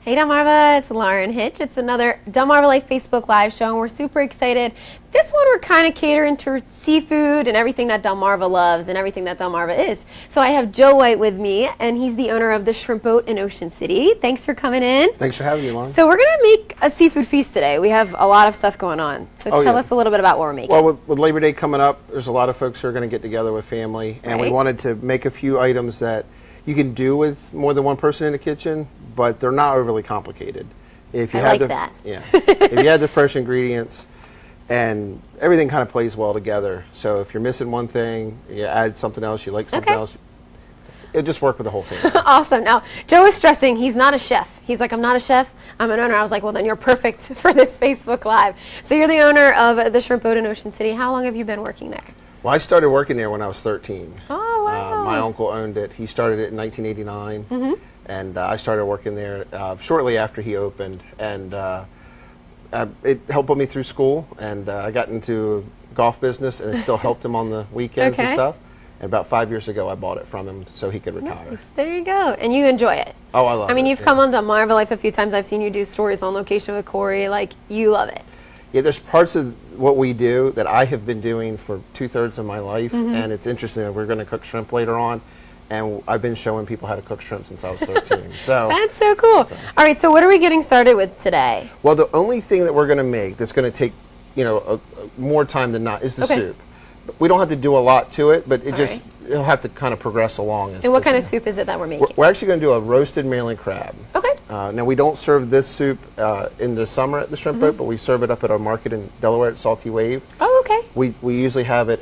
Hey Delmarva, it's Lauren Hitch. It's another Delmarva Life Facebook Live show, and we're super excited. This one we're kind of catering to seafood and everything that Delmarva loves and everything that Delmarva is. So I have Joe White with me, and he's the owner of the Shrimp Boat in Ocean City. Thanks for coming in. Thanks for having me, Lauren. So we're going to make a seafood feast today. We have a lot of stuff going on. So tell us a little bit about what we're making. Well, with Labor Day coming up, there's a lot of folks who are going to get together with family, and we wanted to make a few items that you can do with more than one person in the kitchen, but they're not overly complicated. If you like that. Yeah. If you had the fresh ingredients and everything kind of plays well together. So if you're missing one thing, you add something else, you like something else, it'll just work with the whole family. Awesome. Now, Joe is stressing he's not a chef. He's like, I'm not a chef, I'm an owner. I was like, well, then you're perfect for this Facebook Live. So you're the owner of the Shrimp Boat in Ocean City. How long have you been working there? Well, I started working there when I was 13. Oh, wow. My uncle owned it. He started it in 1989, and I started working there shortly after he opened. And it helped put me through school, and I got into golf business, and it still helped him on the weekends and stuff. And about 5 years ago, I bought it from him so he could retire. Nice. There you go. And you enjoy it. Oh, I love it. I mean, you've come on Delmarva Life a few times. I've seen you do stories on location with Corey. Like, you love it. Yeah, there's parts of what we do that I have been doing for 2/3 of my life, and it's interesting that we're going to cook shrimp later on, and I've been showing people how to cook shrimp since I was 13. So that's so cool. All right, so what are we getting started with today? Well, the only thing that we're going to make that's going to take, more time than not is the soup. We don't have to do a lot to it, but it'll have to kind of progress along. And what kind of soup is it that we're making? We're actually going to do a roasted Maryland crab. Okay. Now, we don't serve this soup in the summer at the Shrimp Boat, but we serve it up at our market in Delaware at Salty Wave. Oh, okay. We usually have it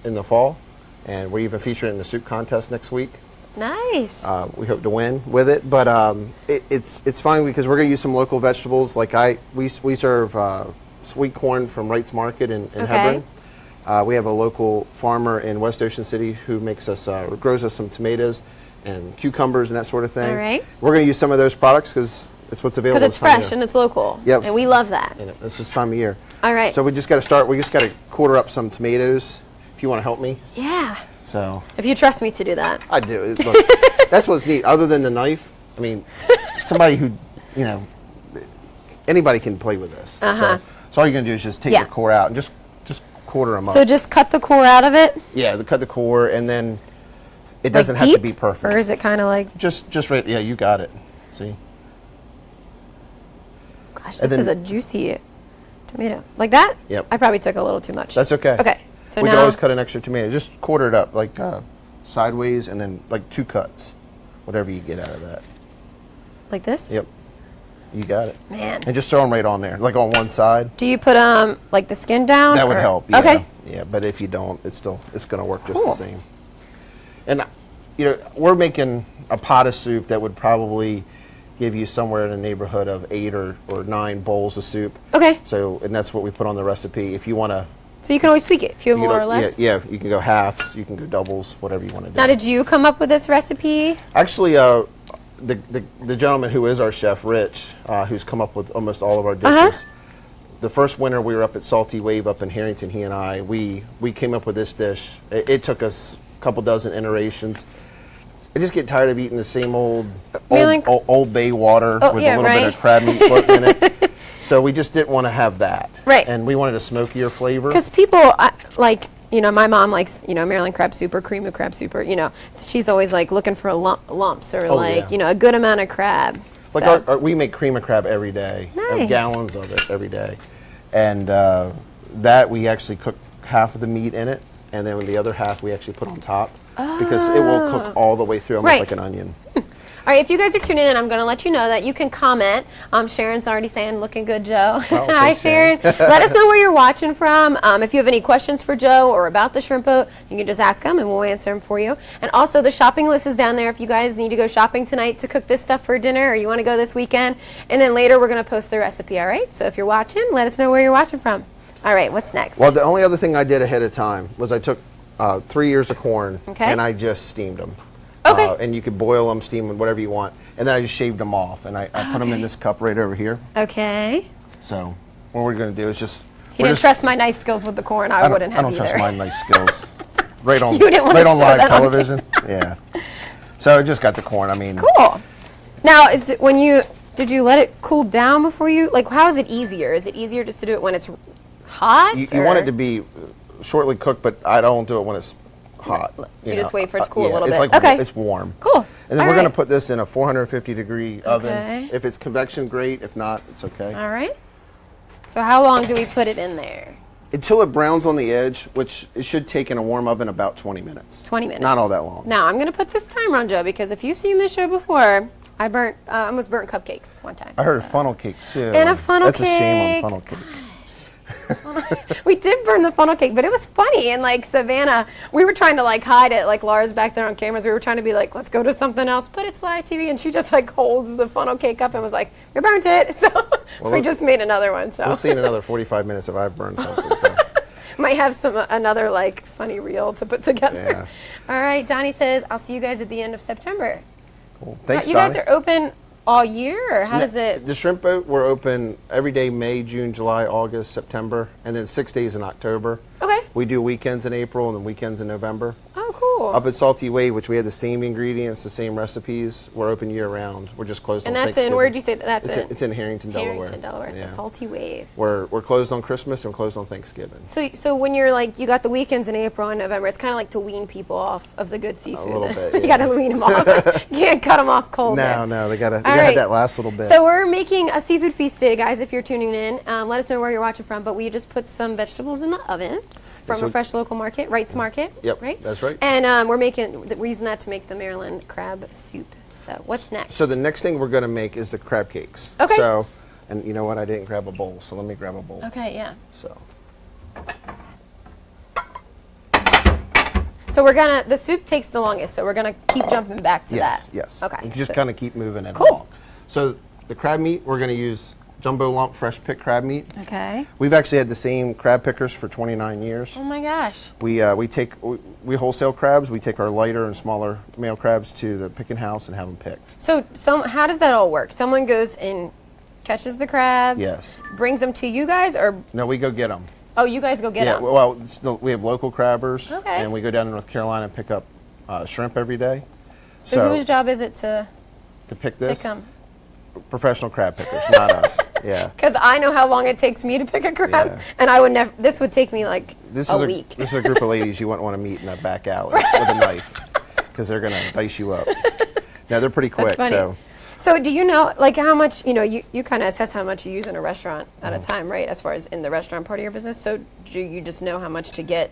in the fall, and we're even featuring it in the soup contest next week. Nice. We hope to win with it, but it's fine because we're going to use some local vegetables. Like we serve sweet corn from Wright's Market in Hebron. We have a local farmer in West Ocean City who makes us grows us some tomatoes and cucumbers and that sort of thing. All right. We're going to use some of those products because it's what's available. Because it's fresh and it's local. Yep. And we love that. And it's this time of year. All right. So we just got to start. We just got to quarter up some tomatoes. If you want to help me. Yeah. So. If you trust me to do that. I do. Look, that's what's neat. Other than the knife, I mean, somebody who, anybody can play with this. So all you're going to do is just take the core out and just quarter them up. So just cut the core out of it? Yeah, cut the core, and then it doesn't have to be perfect. Or is it kind of like? Just right, yeah, you got it. See? Gosh, this is a juicy tomato. Like that? Yep. I probably took a little too much. That's okay. Okay, so we now. can always cut an extra tomato. Just quarter it up, like sideways, and then like 2 cuts, whatever you get out of that. Like this? Yep. You got it. Man. And just throw them right on there, like on one side. Do you put like the skin down? That would help. Yeah. Okay. Yeah, but if you don't, it's going to work just the same. And we're making a pot of soup that would probably give you somewhere in the neighborhood of 8 or 9 bowls of soup. Okay. So, and that's what we put on the recipe. If you want to. So you can always tweak it if you have more or less. Yeah, you can go halves, you can go doubles, whatever you want to do. Now, did you come up with this recipe? Actually, the gentleman who is our chef, Rich, who's come up with almost all of our dishes. The first winter we were up at Salty Wave up in Harrington, he and I, we came up with this dish. It took us a couple dozen iterations. I just get tired of eating the same old Bay water with a little bit of crab meat floating in it. So we just didn't want to have that. Right. And we wanted a smokier flavor. Because people, my mom likes, Maryland crab soup or cream of crab soup or, she's always like looking for lumps or a good amount of crab. Like we make cream of crab every day. Nice. Gallons of it every day. And that we actually cook half of the meat in it, and then the other half we actually put on top because it will cook all the way through, almost like an onion. All right, if you guys are tuning in, I'm going to let you know that you can comment. Sharon's already saying, looking good, Joe. Oh, Hi, Sharon. Let us know where you're watching from. If you have any questions for Joe or about the Shrimp Boat, you can just ask him and we'll answer them for you. And also, the shopping list is down there if you guys need to go shopping tonight to cook this stuff for dinner or you want to go this weekend. And then later, we're going to post the recipe, all right? So if you're watching, let us know where you're watching from. All right, what's next? Well, the only other thing I did ahead of time was I took 3 ears of corn and I just steamed them. Okay. And you could boil them, steam them, whatever you want. And then I just shaved them off, and I put them in this cup right over here. Okay. So what we're going to do is just... He didn't trust my knife skills with the corn. I wouldn't have either. I don't trust my knife skills. Right on live television. Yeah. So I just got the corn. I mean... Cool. Now, when you Did you let it cool down before you, like, how is it easier? Is it easier just to do it when it's hot? You want it to be shortly cooked, but I don't do it when it's hot. You just wait for it to cool a little it's bit. Like okay. It's warm. Cool. And then we're going to put this in a 450-degree oven. Okay. If it's convection, great. If not, it's okay. All right. So how long do we put it in there? Until it browns on the edge, which it should take in a warm oven about 20 minutes. 20 minutes. Not all that long. Now, I'm going to put this timer on, Joe, because if you've seen this show before, I almost burnt cupcakes one time. I heard a funnel cake, too. And a funnel That's cake. That's a shame on funnel cake. We did burn the funnel cake, but it was funny. And like Savannah, we were trying to like hide it. Like Laura's back there on cameras. We were trying to be like, let's go to something else, but it's live TV. And she just like holds the funnel cake up and was like, we burnt it. So we just made another one. So we'll see in another 45 minutes if I've burned something. So. Might have another like funny reel to put together. Yeah. All right, Donnie says, I'll see you guys at the end of September. Cool. Thanks, You guys are open all year, or how does it? The Shrimp Boat, we're open every day, May, June, July, August, September, and then 6 days in October. Okay. We do weekends in April and then weekends in November. Oh, cool. Up at Salty Wave, which we have the same ingredients, the same recipes, we're open year round. We're just closed and on that's Thanksgiving. in, where'd you say that's in? It's in Harrington, Delaware. Harrington, Delaware, Yeah. the Salty Wave. We're closed on Christmas and we're closed on Thanksgiving. So when you're like, you got the weekends in April and November, it's kind of like to wean people off of the good seafood. A little bit, You yeah. got to wean them off. You can't cut them off cold. No, they gotta All have right. that last little bit. So we're making a seafood feast today, guys, if you're tuning in. Let us know where you're watching from, but we just put some vegetables in the oven from a fresh local market, Wright's Market. Yep, right? that's right. And we're using that to make the Maryland crab soup. So what's next? So the next thing we're gonna make is the crab cakes. Okay. So, and you know what? I didn't grab a bowl, so let me grab a bowl. Okay, yeah. So. So the soup takes the longest, so we're gonna keep jumping back to that. Yes. Okay. You just kind of keep moving it Cool. along. So the crab meat, we're going to use jumbo lump fresh picked crab meat. Okay. We've actually had the same crab pickers for 29 years. Oh my gosh. We wholesale crabs. We take our lighter and smaller male crabs to the picking house and have them picked. So how does that all work? Someone goes and catches the crabs. Yes. Brings them to you guys, or No, we go get them. oh, you guys go get them. Well, we have local crabbers. Okay. And we go down to North Carolina and pick up shrimp every day. So whose job is it to pick this? pick them? Professional crab pickers, not us. Yeah. Because I know how long it takes me to pick a crab, Yeah. and I would never. This would take me like a week. This is a group of ladies you wouldn't want to meet in a back alley with a knife, because they're going to dice you up. No, they're pretty quick. That's funny. So do you know, like, how much, you kind of assess how much you use in a restaurant at a time, right, as far as in the restaurant part of your business? So do you just know how much to get,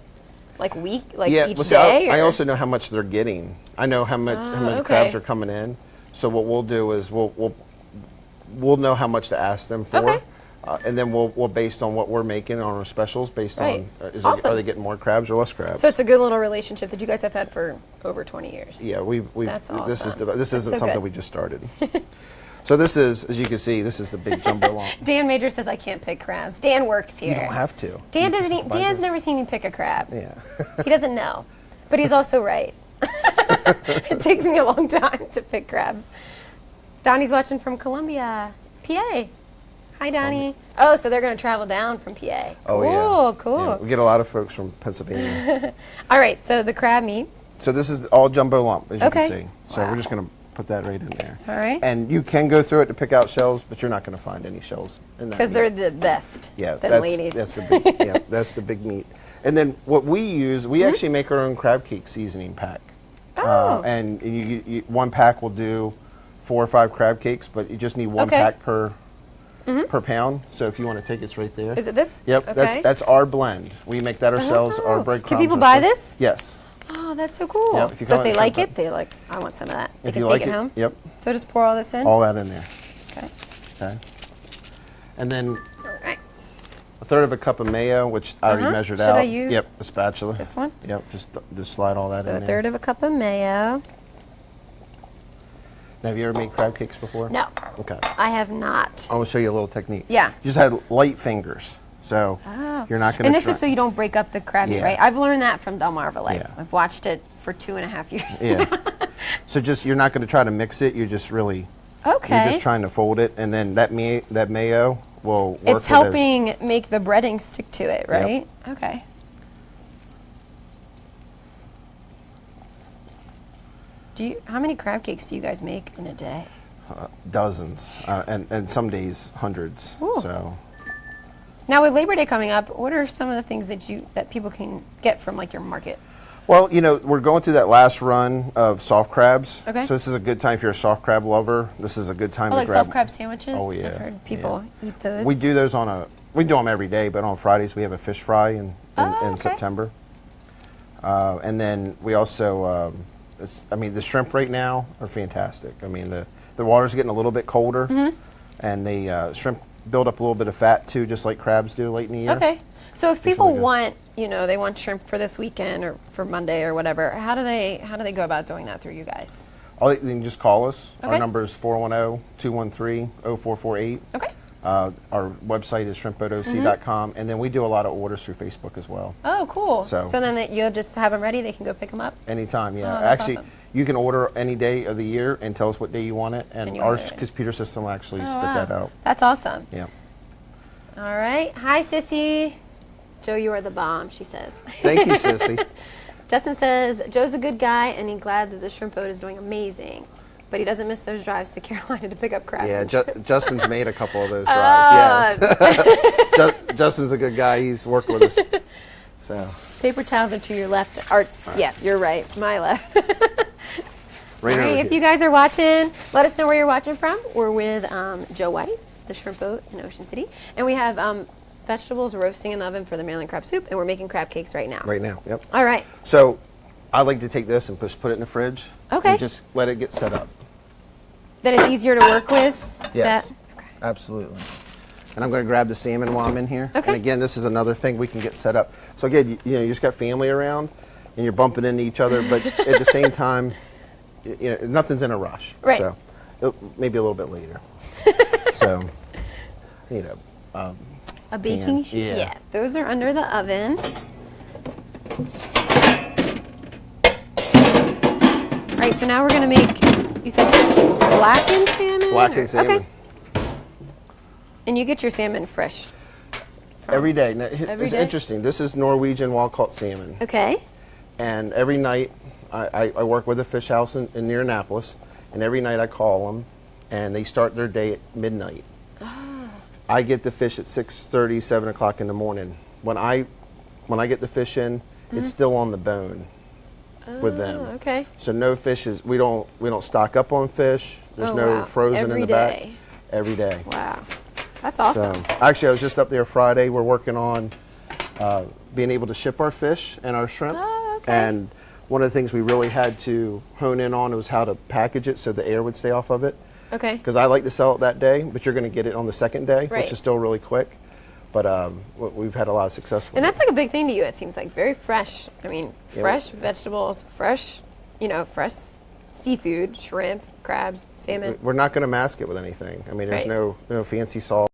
like, each day? I also know how much they're getting. I know how much okay. crabs are coming in. So what we'll do is we'll know how much to ask them for. Okay. And then we'll based on what we're making on our specials, based Right. on Awesome. are they getting more crabs or less crabs? So it's a good little relationship that you guys have had for over 20 years. Yeah, That's this awesome. isn't so something good. we just started. So this is, as you can see, this is the big jumbo lump. Dan Major says I can't pick crabs. Dan works here. You don't have to. Dan You doesn't. just buy Dan's this. never seen me pick a crab. Yeah. He doesn't know, but he's also right. It takes me a long time to pick crabs. Donnie's watching from Columbia, PA. Hi, Donnie. Oh, so they're going to travel down from PA. Oh, yeah. Cool. Yeah, we get a lot of folks from Pennsylvania. All right, so the crab meat. So this is all jumbo lump, as you Okay. can see. So we're just going to put that right in there. All right. And you can go through it to pick out shells, but you're not going to find any shells in that. Because meat. they're the best. Yeah, them that's ladies. that's the big yeah, that's the big meat. And then what we use, we actually make our own crab cake seasoning pack. Oh. And you one pack will do 4 or 5 crab cakes, but you just need one Okay. pack per pound. So if you want to take it's right there. Is it this? Yep, Okay. that's our blend. We make that ourselves. Oh. Our Can breadcrumbs. people are buy so- this? Yes. Oh, that's so cool. Yep, if you So come if they and like try it, they like, I want some of that. They If can you take like it home. Yep. So just pour all this in? All that in there. Okay. Okay. And then All right. a third of a cup of mayo, which I already measured Should out. I use Yep, the spatula. this one? Yep, just slide all that So in a there. third of a cup of mayo. Now, have you ever made crab cakes before? No, Okay. I have not. I want to show you a little technique. Yeah. You just had light fingers, so Oh. you're not going to. And this is so you don't break up the crab meat, Yeah. right? I've learned that from Delmarva Life. Yeah. I've watched it for 2.5 years. Yeah. So you're not going to try to mix it. You're just really. Okay. You're just trying to fold it, and then that mayo will work. It's with helping make the breading stick to it, right? Okay. How many crab cakes do you guys make in a day? dozens, and some days hundreds. Ooh. So. Now with Labor Day coming up, what are some of the things that people can get from like your market? Well, we're going through that last run of soft crabs. Okay. So this is a good time if you're a soft crab lover. This is a good time Oh, to like grab. soft crab sandwiches? Oh yeah. I've heard people eat those. We do those we do them every day, but on Fridays we have a fish fry in okay. September. And then we also, the shrimp right now are fantastic. I mean, the water's getting a little bit colder, and the shrimp build up a little bit of fat too, just like crabs do late in the year. Okay. So if people really good. want, they want shrimp for this weekend or for Monday or whatever, how do they go about doing that through you guys? They can just call us. Okay. Our number is 410-213-0448. Okay. Our website is shrimpotoc.com, and then we do a lot of orders through Facebook as well. Oh, cool. So then you'll just have them ready. They can go pick them up. Anytime, yeah. Oh, that's Actually, awesome. you can order any day of the year and tell us what day you want it, and you our order it. computer system will actually Oh, spit wow. that out. That's awesome. Yeah. All right. Hi, Sissy. Joe, you are the bomb, she says. Thank you, Sissy. Justin says, Joe's a good guy, and he's glad that the shrimp boat is doing amazing. But he doesn't miss those drives to Carolina to pick up crabs. Yeah, and shrimp. Justin's made a couple of those drives. Yes. Justin's a good guy. He's worked with us. So. Paper towels are to your left. Yeah, you're right. My left. Right All right, if you guys are watching, let us know where you're watching from. We're with Joe White, the shrimp boat in Ocean City. And we have vegetables roasting in the oven for the Maryland crab soup, and we're making crab cakes right now. Right now, yep. All right. So I like to take this and just put it in the fridge. Okay. And just let it get set up. That it's easier to work with? Yes. Okay. Absolutely. And I'm going to grab the salmon while I'm in here. Okay. And again, this is another thing we can get set up. So again, you just got family around, and you're bumping into each other, but at the same time, nothing's in a rush. Right. So maybe a little bit later. So, A baking sheet? Yeah. Those are under the oven. All right, so now we're going to make, you said blackened salmon? Blackened salmon. Okay. And you get your salmon fresh? Every day. Now, Every it's day? interesting. This is Norwegian wild-caught salmon. Okay. And every night, I work with a fish house in near Annapolis, and every night I call them, and they start their day at midnight. I get the fish at 6:30, 7 o'clock in the morning. When I get the fish in, it's still on the bone with them. Okay. So no fish is, we don't stock up on fish. There's Oh, no wow. frozen Every in the back. day. Every day. Wow. That's awesome. So, actually, I was just up there Friday. We're working on being able to ship our fish and our shrimp. Oh, okay. And one of the things we really had to hone in on was how to package it so the air would stay off of it. Okay. Because I like to sell it that day, but you're going to get it on the second day, Right. which is still really quick. But we've had a lot of success with And it. that's like a big thing to you, it seems like. Very fresh. I mean, Yeah. fresh vegetables, fresh seafood, shrimp, crabs, salmon. We're not going to mask it with anything. I mean, there's Right. no fancy sauce.